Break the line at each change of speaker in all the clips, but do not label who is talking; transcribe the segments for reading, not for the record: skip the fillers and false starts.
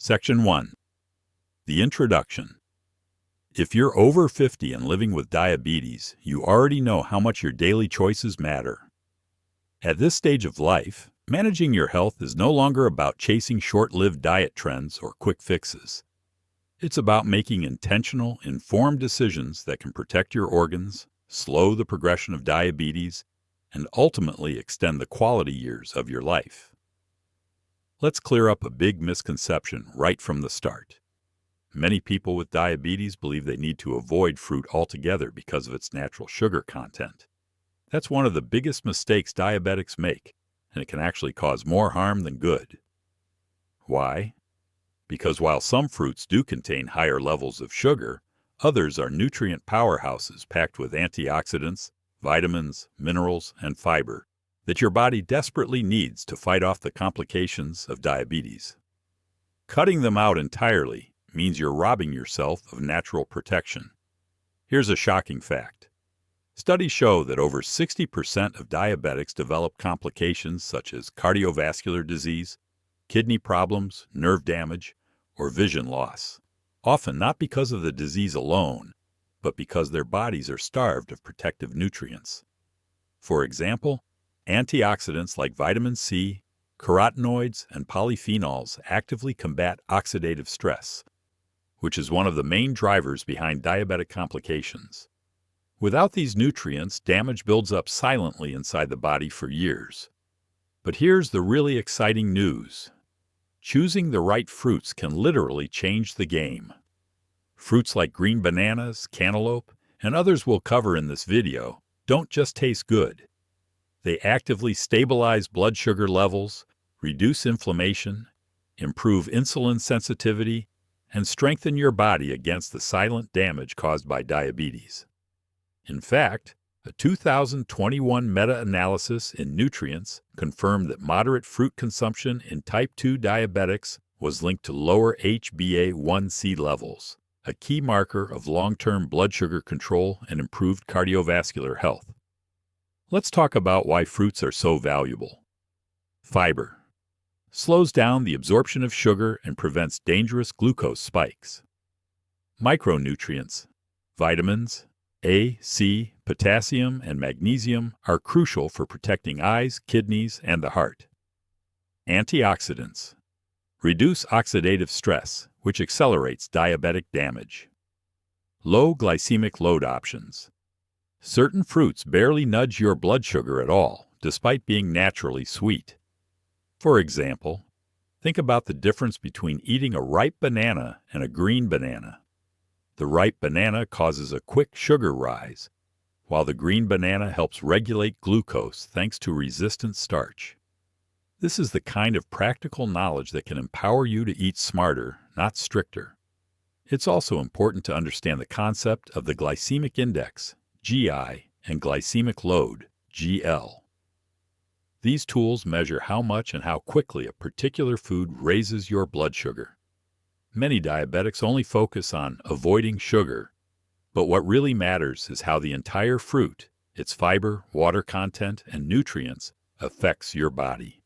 Section 1. The Introduction. If you're over 50 and living with diabetes, you already know how much your daily choices matter. At this stage of life, managing your health is no longer about chasing short-lived diet trends or quick fixes. It's about making intentional, informed decisions that can protect your organs, slow the progression of diabetes, and ultimately extend the quality years of your life. Let's clear up a big misconception right from the start. Many people with diabetes believe they need to avoid fruit altogether because of its natural sugar content. That's one of the biggest mistakes diabetics make, and it can actually cause more harm than good. Why? Because while some fruits do contain higher levels of sugar, others are nutrient powerhouses packed with antioxidants, vitamins, minerals, and fiber that your body desperately needs to fight off the complications of diabetes. Cutting them out entirely means you're robbing yourself of natural protection. Here's a shocking fact. Studies show that over 60% of diabetics develop complications such as cardiovascular disease, kidney problems, nerve damage, or vision loss, often not because of the disease alone, but because their bodies are starved of protective nutrients. For example, antioxidants like vitamin C, carotenoids, and polyphenols actively combat oxidative stress, which is one of the main drivers behind diabetic complications. Without these nutrients, damage builds up silently inside the body for years. But here's the really exciting news. Choosing the right fruits can literally change the game. Fruits like green bananas, cantaloupe, and others we'll cover in this video don't just taste good. They actively stabilize blood sugar levels, reduce inflammation, improve insulin sensitivity, and strengthen your body against the silent damage caused by diabetes. In fact, a 2021 meta-analysis in Nutrients confirmed that moderate fruit consumption in type 2 diabetics was linked to lower HbA1c levels, a key marker of long-term blood sugar control and improved cardiovascular health. Let's talk about why fruits are so valuable. Fiber slows down the absorption of sugar and prevents dangerous glucose spikes. Micronutrients, vitamins A, C, potassium, and magnesium are crucial for protecting eyes, kidneys, and the heart. Antioxidants reduce oxidative stress, which accelerates diabetic damage. Low glycemic load options. Certain fruits barely nudge your blood sugar at all, despite being naturally sweet. For example, think about the difference between eating a ripe banana and a green banana. The ripe banana causes a quick sugar rise, while the green banana helps regulate glucose thanks to resistant starch. This is the kind of practical knowledge that can empower you to eat smarter, not stricter. It's also important to understand the concept of the glycemic index, GI, and glycemic load, GL. These tools measure how much and how quickly a particular food raises your blood sugar. Many diabetics only focus on avoiding sugar, but what really matters is how the entire fruit, its fiber, water content, and nutrients, affects your body.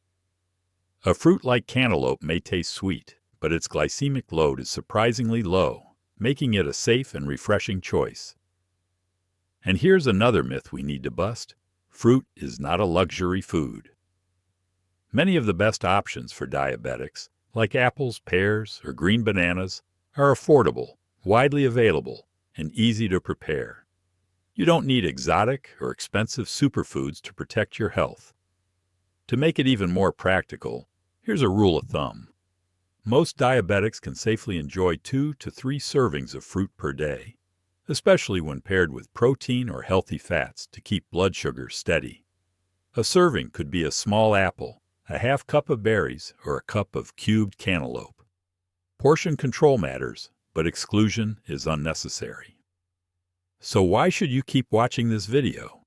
A fruit like cantaloupe may taste sweet, but its glycemic load is surprisingly low, making it a safe and refreshing choice. And here's another myth we need to bust. Fruit is not a luxury food. Many of the best options for diabetics, like apples, pears, or green bananas, are affordable, widely available, and easy to prepare. You don't need exotic or expensive superfoods to protect your health. To make it even more practical, here's a rule of thumb. Most diabetics can safely enjoy 2 to 3 servings of fruit per day, especially when paired with protein or healthy fats to keep blood sugar steady. A serving could be a small apple, a half cup of berries, or a cup of cubed cantaloupe. Portion control matters, but exclusion is unnecessary. So why should you keep watching this video?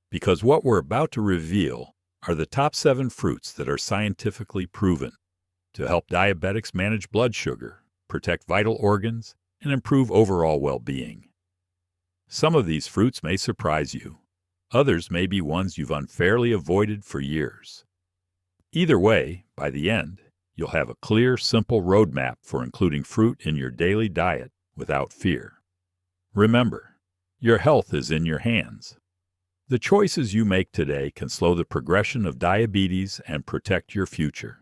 Because what we're about to reveal are the top 7 fruits that are scientifically proven to help diabetics manage blood sugar, protect vital organs, and improve overall well-being. Some of these fruits may surprise you. Others may be ones you've unfairly avoided for years. Either way, by the end, You'll have a clear, simple roadmap for including fruit in your daily diet without fear. Remember, your health is in your hands. The choices you make today can slow the progression of diabetes and protect your future.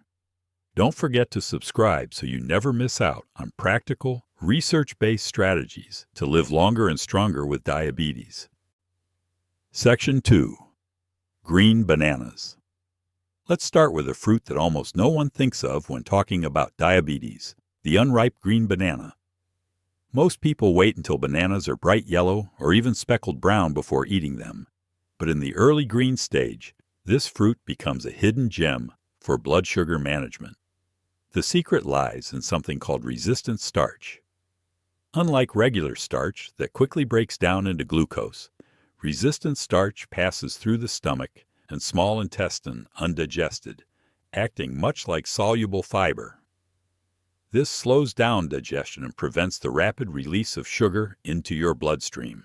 Don't forget to subscribe so you never miss out on practical, research-based strategies to live longer and stronger with diabetes. Section 2. Green bananas. Let's start with a fruit that almost no one thinks of when talking about diabetes, the unripe green banana. Most people wait until bananas are bright yellow or even speckled brown before eating them. But in the early green stage, this fruit becomes a hidden gem for blood sugar management. The secret lies in something called resistant starch. Unlike regular starch that quickly breaks down into glucose, resistant starch passes through the stomach and small intestine undigested, acting much like soluble fiber. This slows down digestion and prevents the rapid release of sugar into your bloodstream.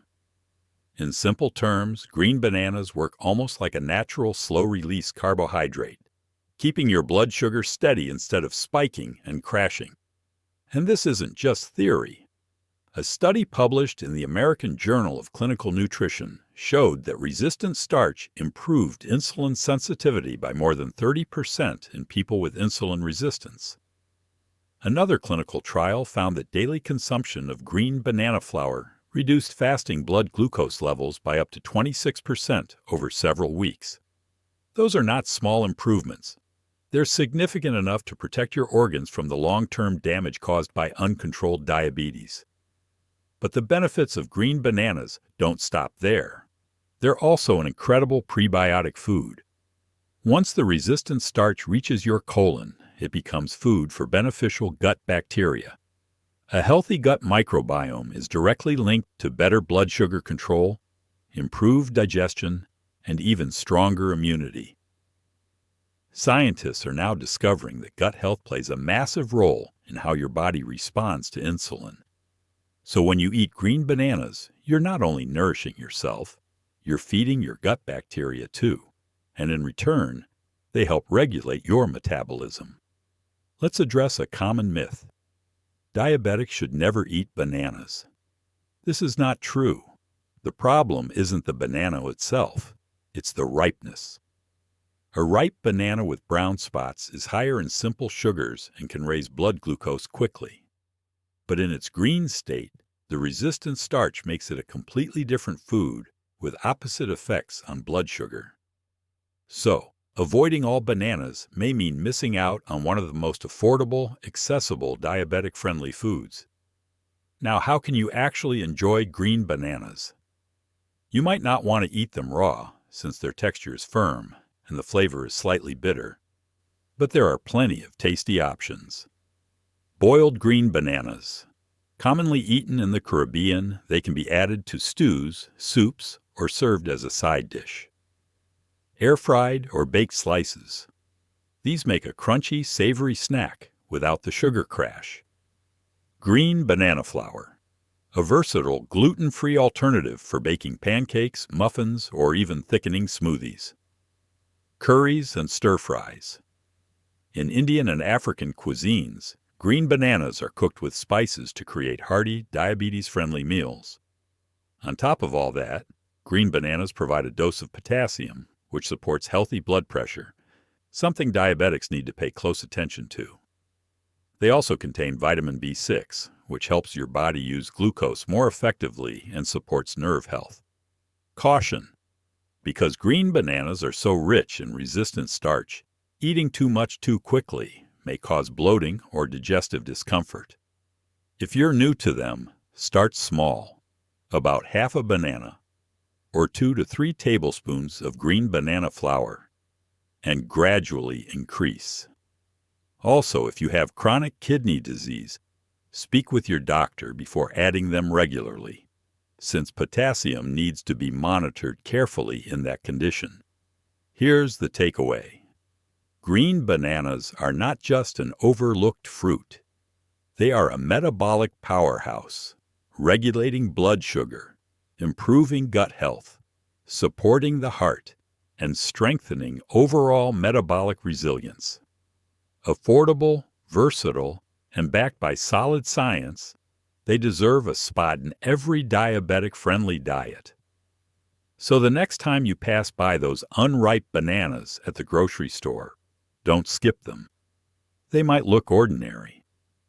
In simple terms, green bananas work almost like a natural slow-release carbohydrate, keeping your blood sugar steady instead of spiking and crashing. And this isn't just theory. A study published in the American Journal of Clinical Nutrition showed that resistant starch improved insulin sensitivity by more than 30% in people with insulin resistance. Another clinical trial found that daily consumption of green banana flour reduced fasting blood glucose levels by up to 26% over several weeks. Those are not small improvements. They're significant enough to protect your organs from the long-term damage caused by uncontrolled diabetes. But the benefits of green bananas don't stop there. They're also an incredible prebiotic food. Once the resistant starch reaches your colon, it becomes food for beneficial gut bacteria. A healthy gut microbiome is directly linked to better blood sugar control, improved digestion, and even stronger immunity. Scientists are now discovering that gut health plays a massive role in how your body responds to insulin. So when you eat green bananas, you're not only nourishing yourself, you're feeding your gut bacteria too, and in return, they help regulate your metabolism. Let's address a common myth. Diabetics should never eat bananas. This is not true. The problem isn't the banana itself, it's the ripeness. A ripe banana with brown spots is higher in simple sugars and can raise blood glucose quickly. But in its green state, the resistant starch makes it a completely different food with opposite effects on blood sugar. So, avoiding all bananas may mean missing out on one of the most affordable, accessible, diabetic-friendly foods. Now, how can you actually enjoy green bananas? You might not want to eat them raw, since their texture is firm and the flavor is slightly bitter. But there are plenty of tasty options. Boiled green bananas. Commonly eaten in the Caribbean, they can be added to stews, soups, or served as a side dish. Air-fried or baked slices. These make a crunchy, savory snack without the sugar crash. Green banana flour. A versatile, gluten-free alternative for baking pancakes, muffins, or even thickening smoothies. Curries and stir-fries. In Indian and African cuisines, green bananas are cooked with spices to create hearty, diabetes-friendly meals. On top of all that, green bananas provide a dose of potassium, which supports healthy blood pressure, something diabetics need to pay close attention to. They also contain vitamin B6, which helps your body use glucose more effectively and supports nerve health. Caution! Because green bananas are so rich in resistant starch, eating too much too quickly may cause bloating or digestive discomfort. If you're new to them, start small, about half a banana, or 2 to 3 tablespoons of green banana flour, and gradually increase. Also, if you have chronic kidney disease, speak with your doctor before adding them regularly, since potassium needs to be monitored carefully in that condition. Here's the takeaway. Green bananas are not just an overlooked fruit. They are a metabolic powerhouse, regulating blood sugar, improving gut health, supporting the heart, and strengthening overall metabolic resilience. Affordable, versatile, and backed by solid science, they deserve a spot in every diabetic-friendly diet. So the next time you pass by those unripe bananas at the grocery store, don't skip them. They might look ordinary,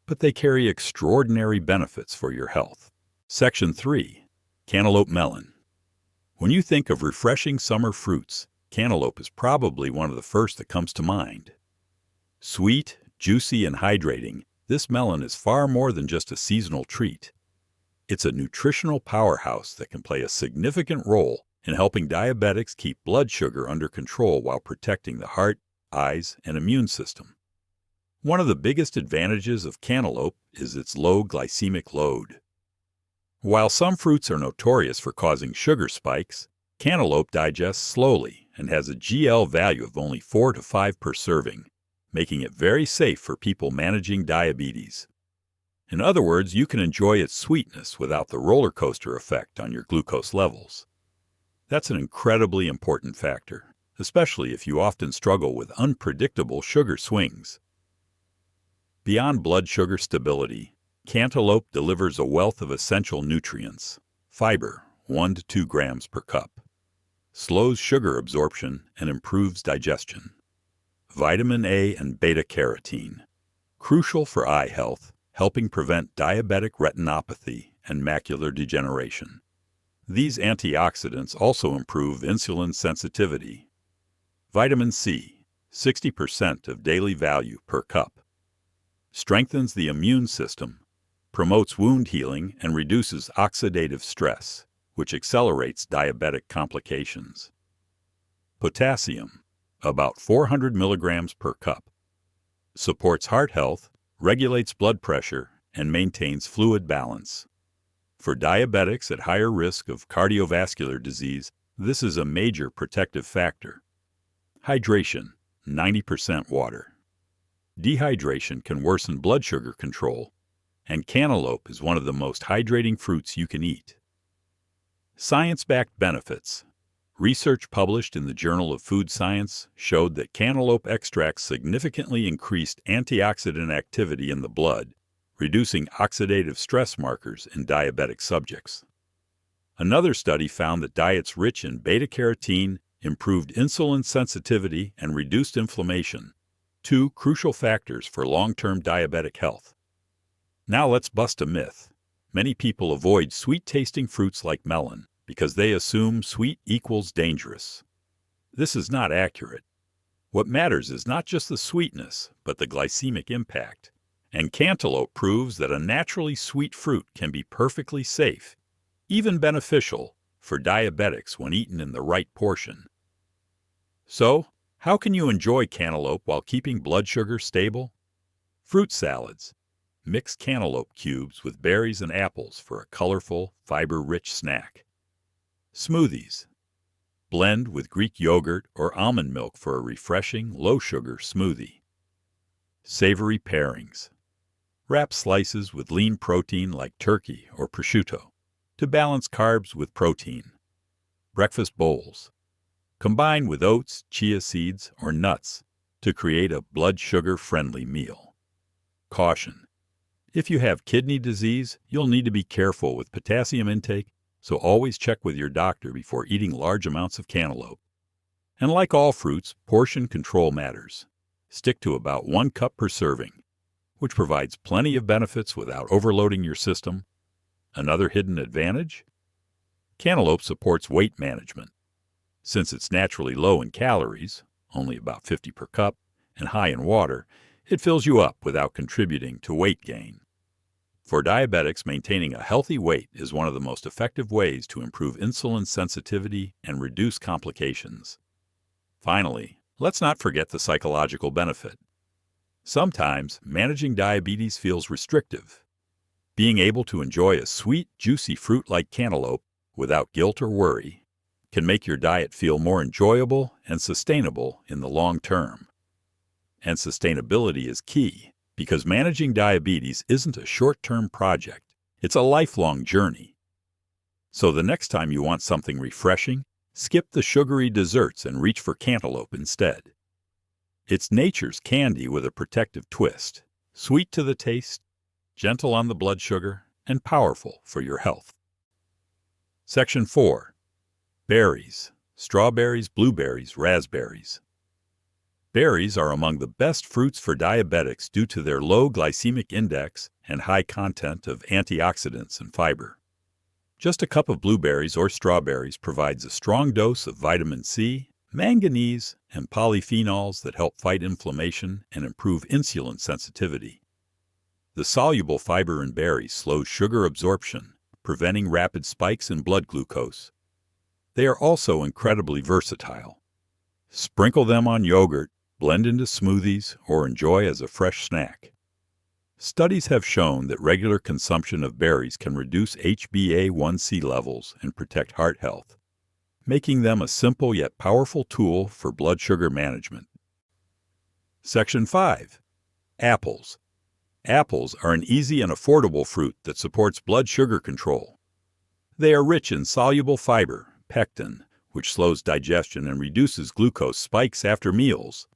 but they carry extraordinary benefits for your health. Section 3. Cantaloupe Melon. When you think of refreshing summer fruits, cantaloupe is probably one of the first that comes to mind. Sweet, juicy, and hydrating, this melon is far more than just a seasonal treat. It's a nutritional powerhouse that can play a significant role in helping diabetics keep blood sugar under control while protecting the heart, eyes, and immune system. One of the biggest advantages of cantaloupe is its low glycemic load. While some fruits are notorious for causing sugar spikes, cantaloupe digests slowly and has a GL value of only 4 to 5 per serving, making it very safe for people managing diabetes. In other words, you can enjoy its sweetness without the roller coaster effect on your glucose levels. That's an incredibly important factor, especially if you often struggle with unpredictable sugar swings. Beyond blood sugar stability, cantaloupe delivers a wealth of essential nutrients. Fiber, 1 to 2 grams per cup. Slows sugar absorption and improves digestion. Vitamin A and beta-carotene, crucial for eye health, helping prevent diabetic retinopathy and macular degeneration. These antioxidants also improve insulin sensitivity. Vitamin C, 60% of daily value per cup. Strengthens the immune system, promotes wound healing, and reduces oxidative stress, which accelerates diabetic complications. Potassium, about 400 milligrams per cup. Supports heart health, regulates blood pressure, and maintains fluid balance. For diabetics at higher risk of cardiovascular disease, this is a major protective factor. Hydration, 90% water. Dehydration can worsen blood sugar control, and cantaloupe is one of the most hydrating fruits you can eat. Science-backed benefits. Research published in the Journal of Food Science showed that cantaloupe extracts significantly increased antioxidant activity in the blood, reducing oxidative stress markers in diabetic subjects. Another study found that diets rich in beta-carotene improved insulin sensitivity and reduced inflammation, 2 crucial factors for long-term diabetic health. Now let's bust a myth. Many people avoid sweet-tasting fruits like melon because they assume sweet equals dangerous. This is not accurate. What matters is not just the sweetness, but the glycemic impact. And cantaloupe proves that a naturally sweet fruit can be perfectly safe, even beneficial, for diabetics when eaten in the right portion. So, how can you enjoy cantaloupe while keeping blood sugar stable? Fruit salads. Mix cantaloupe cubes with berries and apples for a colorful, fiber-rich snack. Smoothies. Blend with Greek yogurt or almond milk for a refreshing, low-sugar smoothie. Savory pairings. Wrap slices with lean protein like turkey or prosciutto to balance carbs with protein. Breakfast bowls. Combine with oats, chia seeds, or nuts to create a blood sugar-friendly meal. Caution. If you have kidney disease, you'll need to be careful with potassium intake, so always check with your doctor before eating large amounts of cantaloupe. And like all fruits, portion control matters. Stick to about 1 cup per serving, which provides plenty of benefits without overloading your system. Another hidden advantage? Cantaloupe supports weight management. Since it's naturally low in calories, only about 50 per cup, and high in water, it fills you up without contributing to weight gain. For diabetics, maintaining a healthy weight is one of the most effective ways to improve insulin sensitivity and reduce complications. Finally, let's not forget the psychological benefit. Sometimes, managing diabetes feels restrictive. Being able to enjoy a sweet, juicy fruit like cantaloupe without guilt or worry can make your diet feel more enjoyable and sustainable in the long term. And sustainability is key, because managing diabetes isn't a short-term project, it's a lifelong journey. So the next time you want something refreshing, skip the sugary desserts and reach for cantaloupe instead. It's nature's candy with a protective twist, sweet to the taste, gentle on the blood sugar, and powerful for your health. Section 4. Berries. Strawberries, blueberries, raspberries. Berries are among the best fruits for diabetics due to their low glycemic index and high content of antioxidants and fiber. Just a cup of blueberries or strawberries provides a strong dose of vitamin C, manganese, and polyphenols that help fight inflammation and improve insulin sensitivity. The soluble fiber in berries slows sugar absorption, preventing rapid spikes in blood glucose. They are also incredibly versatile. Sprinkle them on yogurt, blend into smoothies, or enjoy as a fresh snack. Studies have shown that regular consumption of berries can reduce HbA1c levels and protect heart health, making them a simple yet powerful tool for blood sugar management. Section 5. Apples. Apples are an easy and affordable fruit that supports blood sugar control. They are rich in soluble fiber, pectin, which slows digestion and reduces glucose spikes after meals.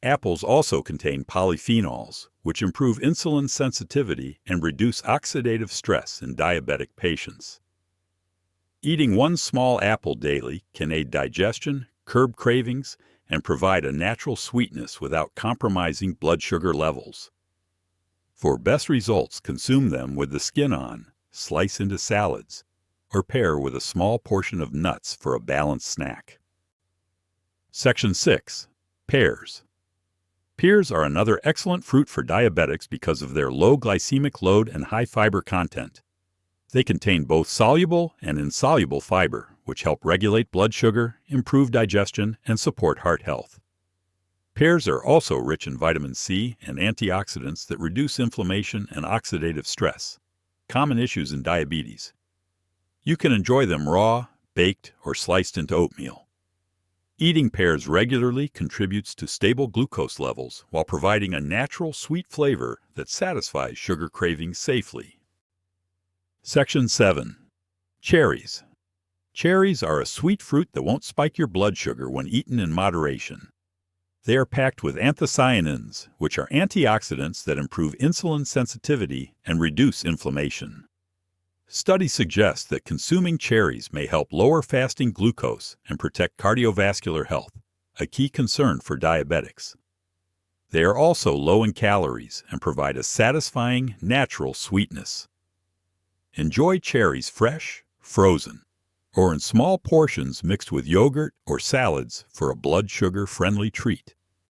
Apples also contain polyphenols, which improve insulin sensitivity and reduce oxidative stress in diabetic patients. Eating one small apple daily can aid digestion, curb cravings, and provide a natural sweetness without compromising blood sugar levels. For best results, consume them with the skin on, slice into salads, or pair with a small portion of nuts for a balanced snack. Section 6. Pears. Pears are another excellent fruit for diabetics because of their low glycemic load and high fiber content. They contain both soluble and insoluble fiber, which help regulate blood sugar, improve digestion, and support heart health. Pears are also rich in vitamin C and antioxidants that reduce inflammation and oxidative stress, common issues in diabetes. You can enjoy them raw, baked, or sliced into oatmeal. Eating pears regularly contributes to stable glucose levels while providing a natural sweet flavor that satisfies sugar cravings safely. Section 7. Cherries. Cherries are a sweet fruit that won't spike your blood sugar when eaten in moderation. They are packed with anthocyanins, which are antioxidants that improve insulin sensitivity and reduce inflammation. Studies suggest that consuming cherries may help lower fasting glucose and protect cardiovascular health, a key concern for diabetics. They are also low in calories and provide a satisfying, natural sweetness. Enjoy cherries fresh, frozen, or in small portions mixed with yogurt or salads for a blood sugar-friendly treat.